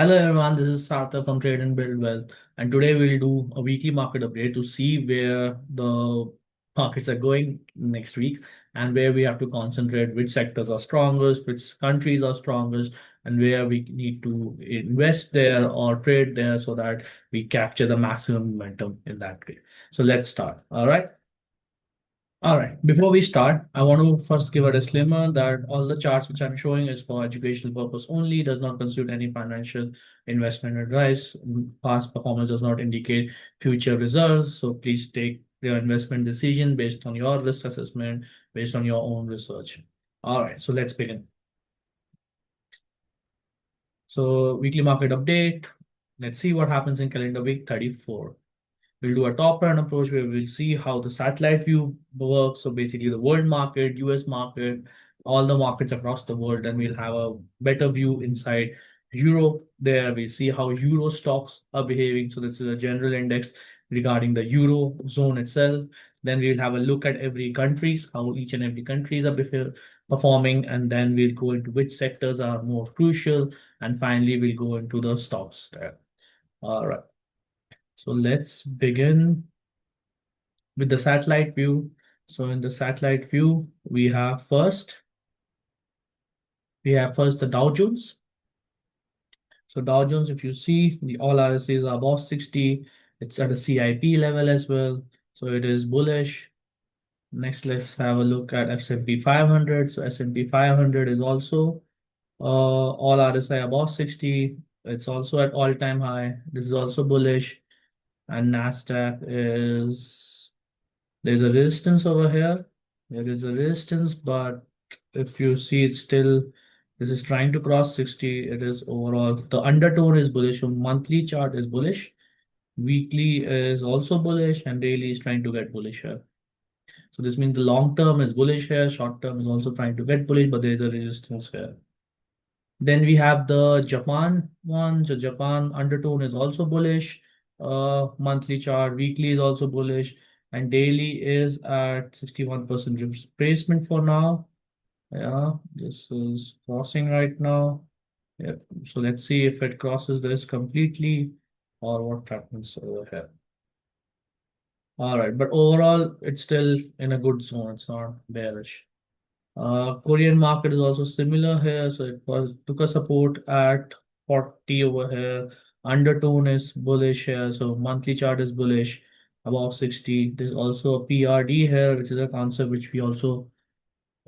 Hello everyone, this is Sarthak from Trade and Build Wealth, and today we'll do a weekly market update to see where the markets are going next week and where we have to concentrate, which sectors are strongest, which countries are strongest, and where we need to invest there or trade there so that we capture the maximum momentum in that trade. So let's start. All right. All right. Before we start, I want to first give a disclaimer that all the charts which I'm showing is for educational purpose only, does not constitute any financial investment advice. Past performance does not indicate future results. So please take your investment decision based on your risk assessment, based on your own research. All right. So let's begin. So weekly market update. Let's see what happens in calendar week 34. We'll do a top-down approach where we'll see how the satellite view works. So basically the world market, US market, all the markets across the world, and we'll have a better view inside Europe. There we see how Euro stocks are behaving. So this is a general index regarding the Euro zone itself. Then we'll have a look at every countries, how each and every countries are performing, and then we'll go into which sectors are more crucial, and finally we'll go into the stocks there. All right. So let's begin with the satellite view. So in the satellite view, we have first the Dow Jones. So Dow Jones, if you see, the all RSIs are above 60. It's at a CIP level as well. So it is bullish. Next, let's have a look at S&P 500. So S&P 500 is also all RSI above 60. It's also at all-time high. This is also bullish. And Nasdaq is there's a resistance over here. There is a resistance, but if you see it's still this is trying to cross 60. It is overall the undertone is bullish. So monthly chart is bullish. Weekly is also bullish, and daily is trying to get bullish here. So this means the long term is bullish here, short term is also trying to get bullish, but there is a resistance here. Then we have the Japan one. So Japan undertone is also bullish. Monthly chart, weekly is also bullish, and daily is at 61% retracement for now. Yeah, this is crossing right now. Yep. So let's see if it crosses this completely or what happens over here. All right, but overall, it's still in a good zone. It's not bearish. Korean market is also similar here. So it was took a support at 40 over here. Undertone is bullish here. So monthly chart is bullish above 60. There's also a PRD here, which is a concept which we also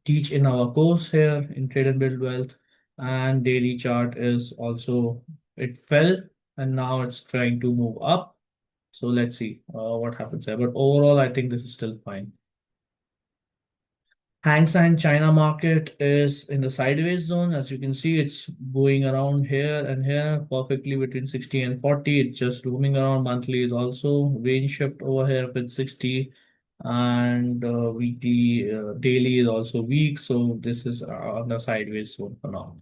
teach in our course here in Trade and Build Wealth. And daily chart is also, it fell and now it's trying to move up. So let's see what happens there. But overall, I think this is still fine. Hang Seng China market is in the sideways zone. As you can see, it's going around here and here perfectly between 60 and 40. It's just roaming around. Monthly is also range shift over here with 60, and weekly, daily is also weak. So this is on the sideways zone for now.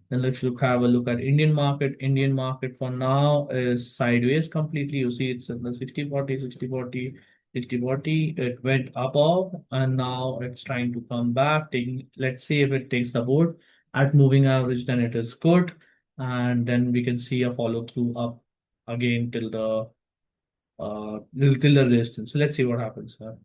Then let's have a look at Indian market. Indian market for now is sideways completely. You see it's in the 60-40, 60-40, 60-40. It went above and now it's trying to come back. Let's see if it takes support at moving average, then it is good. And then we can see a follow through up again till the resistance. So let's see what happens here.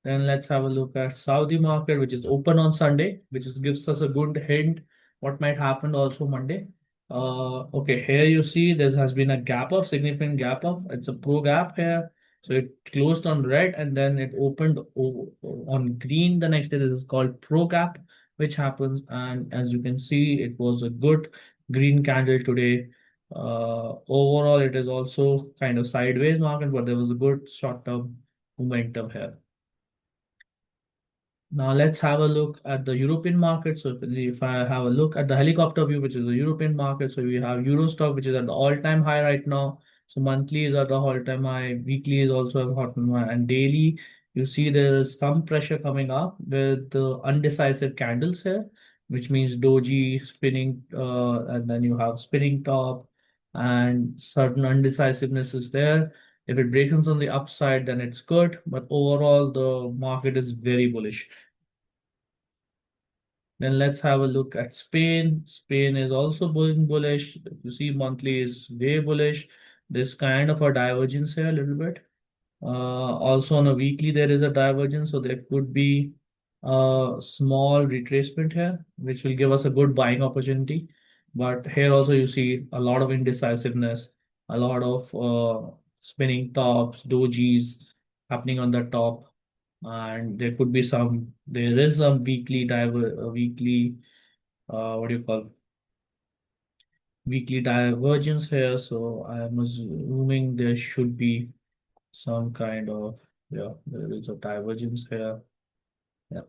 Then let's have a look at Saudi market, which is open on Sunday, which gives us a good hint what might happen also Monday. Okay, here you see there has been a gap up, significant gap up. It's a pro gap here. So it closed on red and then it opened on green the next day. This is called pro gap, which happens. And as you can see, it was a good green candle today. Overall, it is also kind of sideways market, but there was a good short-term momentum here. Now let's have a look at the European market. So if I have a look at the helicopter view, which is the European market, so we have Euro stock, which is at the all-time high right now. So monthly is at the all-time high, weekly is also at all-time high, and daily you see there is some pressure coming up with the undecisive candles here, which means doji spinning, and then you have spinning top, and certain undecisiveness is there. If it breaks on the upside, then it's good, but overall the market is very bullish. Then let's have a look at Spain. Spain is also going bullish. You see, monthly is way bullish. There's kind of a divergence here a little bit. Also on a weekly, there is a divergence, so there could be a small retracement here, which will give us a good buying opportunity. But here also you see a lot of indecisiveness, a lot of spinning tops, dojis happening on the top, and there is some weekly, what do you call, weekly divergence here. So I'm assuming there should be some kind of, yeah, there is a divergence here. Yeah.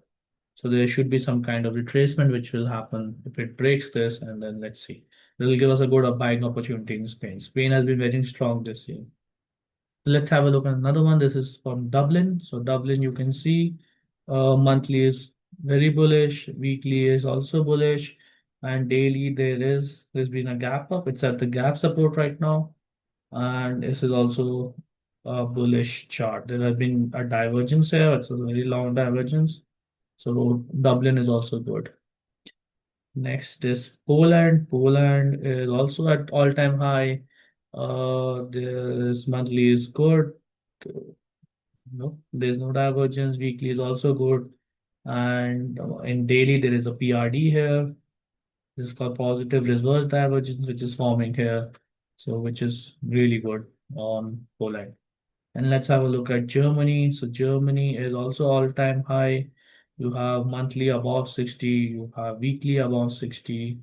So there should be some kind of retracement which will happen if it breaks this, and then let's see. It will give us a good buying opportunity in Spain. Spain has been very strong this year. Let's have a look at another one. This is from Dublin. So Dublin, you can see monthly is very bullish, weekly is also bullish, and daily there's been a gap up. It's at the gap support right now, and this is also a bullish chart. There has been a divergence here. It's a very long divergence. So Dublin is also good. Next is Poland. Poland is also at all-time high. This monthly is good. No, there's no divergence. Weekly is also good. And in daily, there is a PRD here. This is called positive reverse divergence, which is forming here. So, which is really good on Poland. And let's have a look at Germany. So Germany is also all-time high. You have monthly above 60, you have weekly above 60,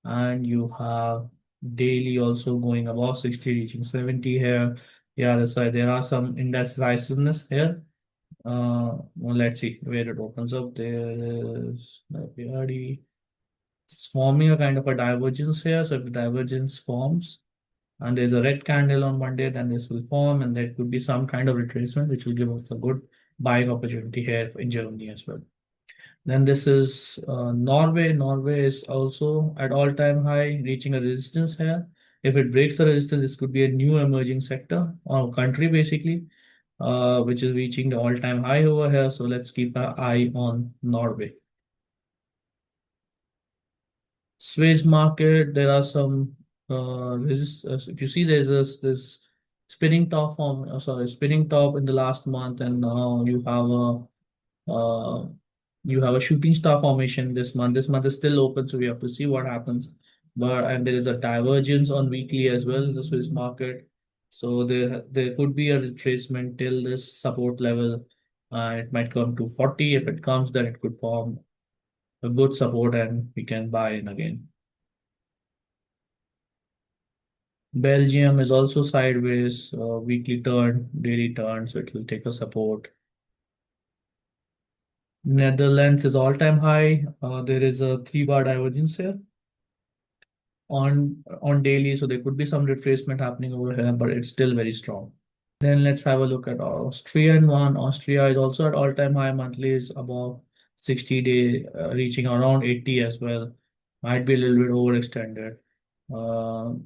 and you have daily also going above 60, reaching 70 here. The other side, there are some indecisiveness here. Well, let's see where it opens up. There is already it's forming a kind of a divergence here. So if the divergence forms, and there's a red candle on Monday, then this will form, and there could be some kind of retracement, which will give us a good buying opportunity here in Germany as well. Then this is Norway. Norway is also at all-time high, reaching a resistance here. If it breaks the resistance, this could be a new emerging sector or country basically, which is reaching the all-time high over here. So let's keep an eye on Norway. Swiss market, there are some if you see there's this spinning top spinning top in the last month, and now uh, you have a shooting star formation this month. This month is still open, so we have to see what happens. But and there is a divergence on weekly as well, the Swiss market. So there could be a retracement till this support level. It might come to 40. If it comes, then it could form a good support and we can buy in again. Belgium is also sideways, weekly turn, daily turn, so it will take a support. Netherlands is all-time high. There is a 3 bar divergence here on daily, so there could be some retracement happening over here, but it's still very strong. Then let's have a look at our Austrian one. Austria is also at all-time high. Monthly is above 60-day, reaching around 80 as well. Might be a little bit overextended. Uh,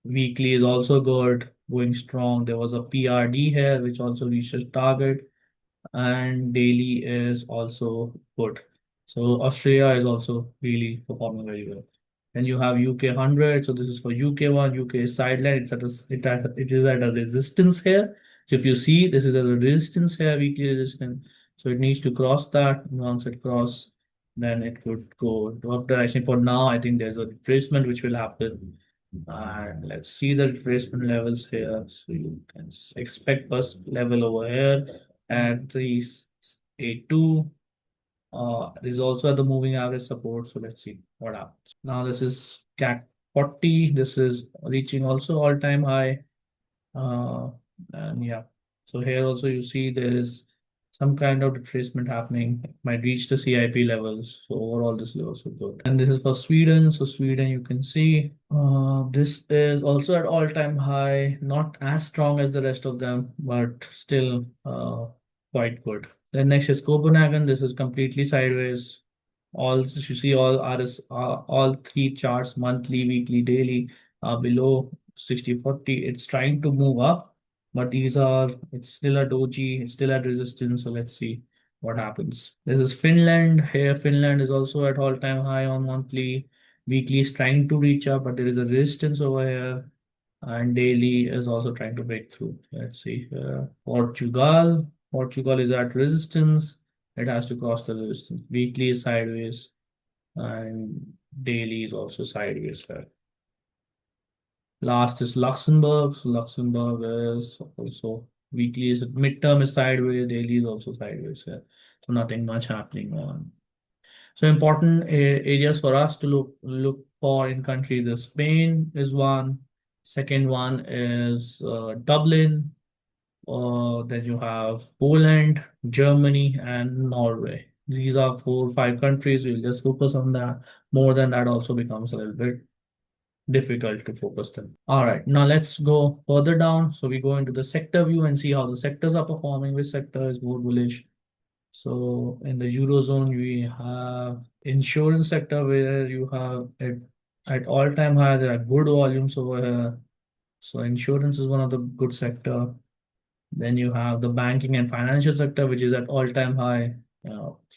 Weekly is also good, going strong. There was a PRD here, which also reached its target, and daily is also good. So Australia is also really performing very well. Then you have UK 100. So this is for UK one. UK is sideline. It is at a resistance here. So if you see, this is at a resistance here, weekly resistance. So it needs to cross that. Once it cross, then it could go to up direction. For now, I think there's a retracement which will happen. And let's see the retracement levels here. So you can expect first level over here at 382. This is also at the moving average support. So let's see what happens. Now this is CAC 40. This is reaching also all-time high. And yeah, so here also you see there is some kind of retracement happening. It might reach the CIP levels. So overall, this is also good. And this is for Sweden. So Sweden, you can see this is also at all-time high. Not as strong as the rest of them, but still quite good. Then next is Copenhagen. This is completely sideways. All you see all 3 charts, monthly, weekly, daily, below 60-40. It's trying to move up, but it's still a doji, it's still at resistance. So let's see what happens. This is Finland. Here, Finland is also at all-time high on monthly. Weekly is trying to reach up, but there is a resistance over here. And daily is also trying to break through. Let's see here. Portugal. Portugal is at resistance. It has to cross the resistance. Weekly is sideways, and daily is also sideways here. Last is Luxembourg. So Luxembourg is also weekly is midterm is sideways, daily is also sideways here. So nothing much happening on. So important areas for us to look for in countries is Spain is one. Second one is Dublin. Then you have Poland, Germany, and Norway. These are 4 or 5 countries. We'll just focus on that. More than that also becomes a little bit difficult to focus them. All right, now let's go further down. So we go into the sector view and see how the sectors are performing. Which sector is more bullish? So in the Eurozone, we have insurance sector where you have at all-time high. There are good volumes over here. So insurance is one of the good sector. Then you have the banking and financial sector, which is at all-time high.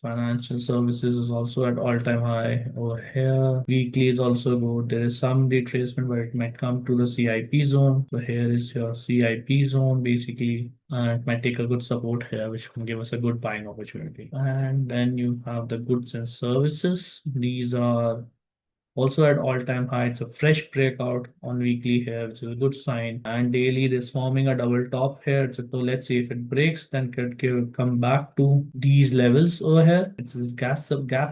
Financial services is also at all-time high over here. Weekly is also good. There is some retracement, but it might come to the CIP zone. So here is your CIP zone, basically. It might take a good support here, which can give us a good buying opportunity. And then you have the goods and services. These are also at all-time high. It's a fresh breakout on weekly here, which is a good sign. And daily, this forming a double top here. So let's see if it breaks, then could come back to these levels over here. It's this gap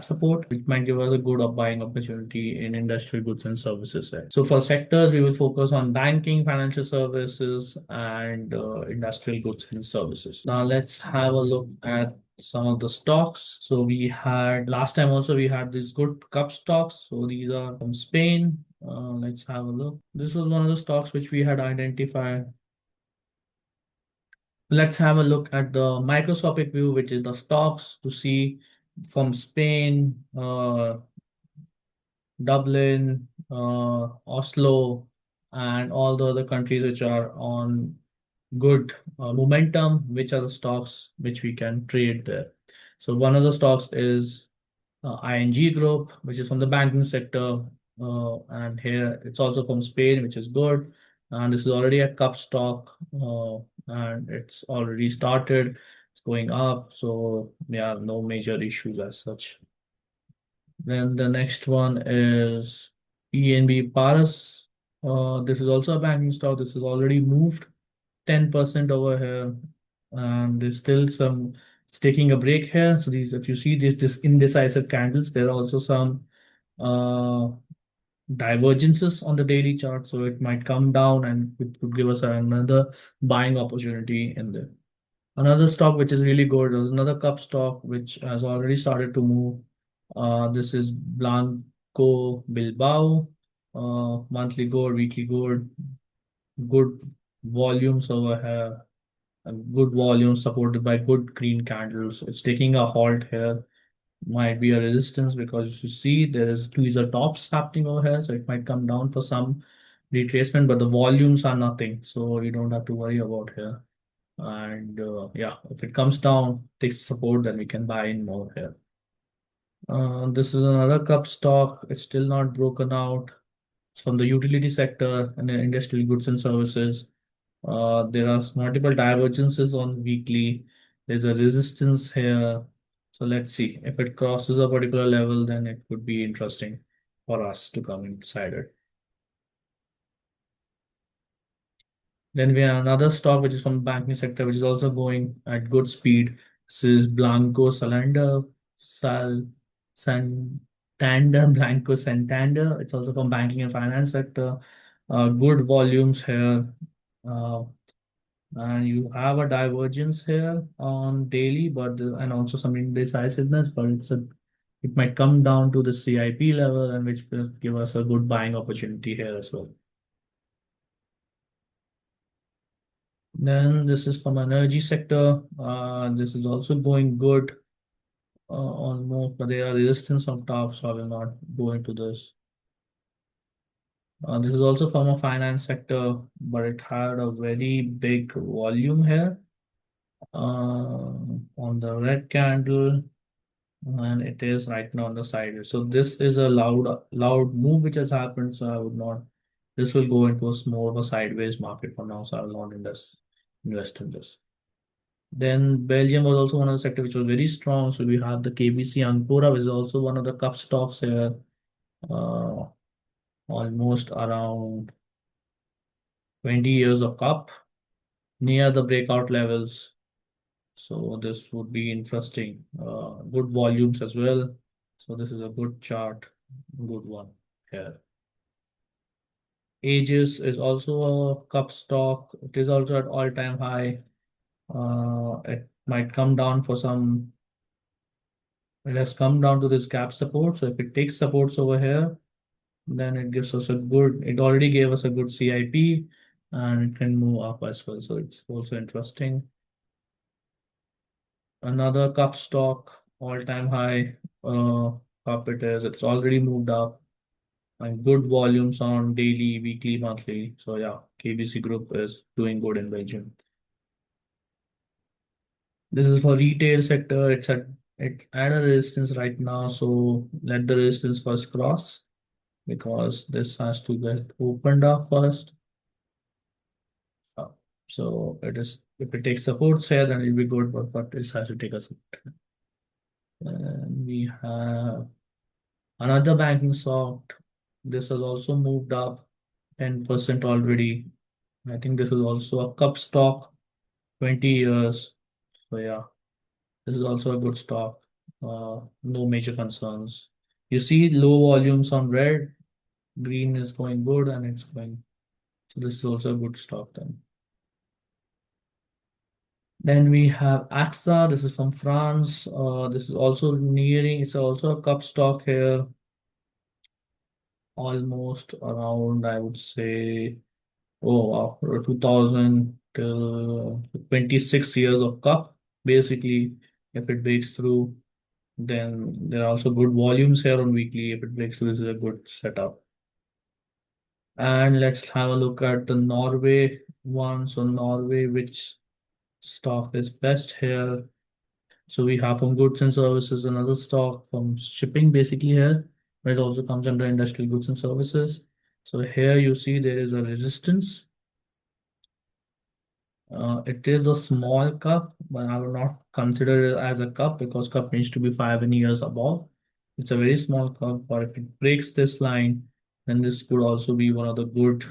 support, which might give us a good buying opportunity in industrial goods and services here. So for sectors, we will focus on banking, financial services, and industrial goods and services. Now let's have a look at some of the stocks. So we had last time also we had these good cup stocks. So these are from Spain. Let's have a look. This was one of the stocks which we had identified. Let's have a look at the microscopic view, which is the stocks to see from Spain, Dublin, Oslo, and all the other countries which are on good momentum, which are the stocks which we can trade there. So one of the stocks is ING Group, which is from the banking sector. And here it's also from Spain, which is good. And this is already a cup stock, and it's already started. It's going up. So yeah, no major issues as such. Then the next one is PNB Paras. This is also a banking stock. This is already moved 10% over here. And there's still some, it's taking a break here. So these, if you see this indecisive candles, there are also some uh, divergences on the daily chart. So it might come down and it could give us another buying opportunity in there. Another stock which is really good is another cup stock which has already started to move. This is Blanco Bilbao. Monthly gold, weekly gold, good volumes over here, and good volume supported by good green candles. It's taking a halt here. Might be a resistance because you see there is tweezer tops happening over here, so it might come down for some retracement, but the volumes are nothing, so you don't have to worry about here. And yeah, if it comes down, takes support, then we can buy in more here. This is another cup stock. It's still not broken out. It's from the utility sector and the industrial goods and services. There are multiple divergences on weekly. There's a resistance here. So let's see if it crosses a particular level, then it could be interesting for us to come inside it. Then we have another stock which is from the banking sector, which is also going at good speed. This is Blanco Salander, Santander, Blanco Santander. It's also from banking and finance sector. Good volumes here. Uh, and you have a divergence here on daily, but and also some indecisiveness, but it might come down to the CIP level, and which will give us a good buying opportunity here as well. Then this is from energy sector. This is also going good almost, but there are resistance on top, so I will not go into this. This is also from a finance sector, but it had a very big volume here. on the red candle, and it is right now on the sideways. So this is a loud move which has happened. So I would not. This will go into more of a sideways market for now. So I will not invest in this. Then Belgium was also one of the sector which was very strong. So we have the KBC Ancora, which is also one of the cup stocks here. Uh, Almost around 20 years of cup near the breakout levels. So this would be interesting. Good volumes as well. So this is a good chart, good one here. Aegis is also a cup stock. It is also at all-time high. It might come down for some. It has come down to this gap support. So if it takes supports over here, then it gives us a good. It already gave us a good CIP, and it can move up as well. So it's also interesting. Another cup stock, all-time high. Cup it is. It's already moved up and good volumes on daily, weekly, monthly. So yeah, KBC Group is doing good in Belgium. This is for retail sector. It's at a resistance right now. So let the resistance first cross because this has to get opened up first. Uh, So it is if it takes supports here, then it'll be good, but it has to take a support. And we have another banking stock. This has also moved up 10% already. I think this is also a cup stock, 20 years. So yeah, this is also a good stock. No major concerns. You see low volumes on red, green is going good and it's going. So this is also a good stock then. Then we have AXA. This is from France. This is also nearing. It's also a cup stock here. Almost around, I would say, oh wow, 2000 till 26 years of cup. Basically, if it breaks through, then there are also good volumes here on weekly. If it breaks through, this is a good setup. And let's have a look at the Norway one. So Norway, which stock is best here? So we have from goods and services another stock from shipping basically here, but it also comes under industrial goods and services. So here you see there is a resistance. It is a small cup, but I will not consider it as a cup because cup needs to be 5 years above. It's a very small cup, but if it breaks this line, then this could also be one of the good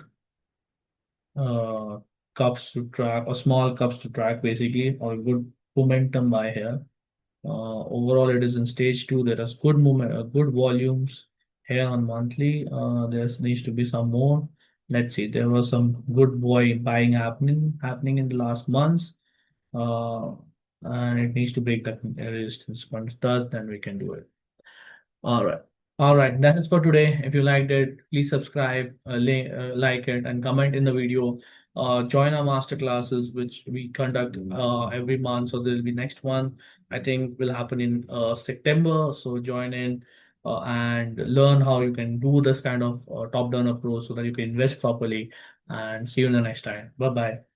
uh, cups to track, or small cups to track basically, or a good momentum buy here. Overall, it is in stage two. There is good movement, good volumes here on monthly. There needs to be some more. Let's see. There was some good buying happening in the last months, uh, and it needs to break that resistance. Once it does, then we can do it. All right. All right. That is for today. If you liked it, please subscribe, like it, and comment in the video. Join our master classes, which we conduct every month. So there'll be next one. I think will happen in September. So join in and learn how you can do this kind of top-down approach so that you can invest properly. And see you in the next time. Bye bye.